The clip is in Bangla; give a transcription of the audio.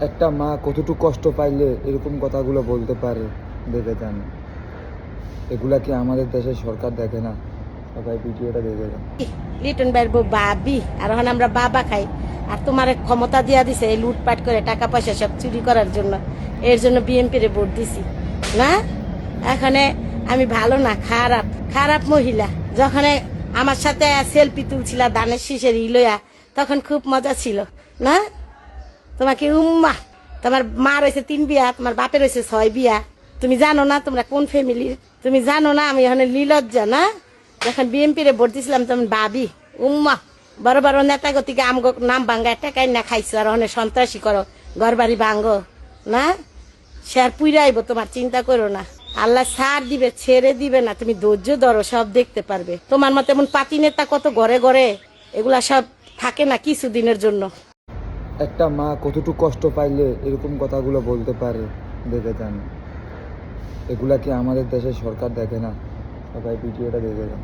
একটা মা কতটুকু কষ্ট পাইলে এরকম কথাগুলো বলতে পারে দেখে যান। এগুলা কি আমাদের দেশের সরকার দেখে না? সবাই ভিডিওটা দেখে যান। লিটন ভাইয়ের বউ ভাবি আর এখন আমরা বাবা খাই আর তোমার ক্ষমতা দিয়া দিছে এই লুটপাট করে টাকা পয়সা সব চুরি করার জন্য। এর জন্য বিএনপির ভোট দিছি না। এখানে আমি ভালো না, খারাপ খারাপ মহিলা। যখন আমার সাথে সেলফি তুলছিল ধানের শীষের ইলয়া, তখন খুব মজা ছিল না। তোমাকে উম্মা, তোমার মা রয়েছে 3 বিয়া, তোমার বাপের রয়েছে 6 বিয়া। তুমি জানো না তোমরা কোন ফ্যামিলির? তুমি জানো না আমি এখানে লীলজ্জা না? যখন বিএনপিরে ভোট দিছিলাম তখন ভাবি উম্মা বড় বড় নেতা গতিকে আমগো নাম ভাঙ্গা টাকাই না খাইছো আর ওখানে সন্ত্রাসী করো, ঘর বাড়ি ভাঙ্গো না। সে আর পুইরা আইব, তোমার চিন্তা করো না। আল্লাহ ছাড় দিবে, ছেড়ে দিবে না। তুমি ধৈর্য ধরো, সব দেখতে পারবে। তোমার মতো এমন পাতি নেতা কত ঘরে ঘরে, এগুলা সব থাকে না কিছুদিনের জন্য। একটা মা কতটুকু কষ্ট পাইলে এরকম কথাগুলো বলতে পারে দেখে যান। এগুলা কি আমাদের দেশের সরকার দেখে না? সবাই ভিডিওটা দেখে যান।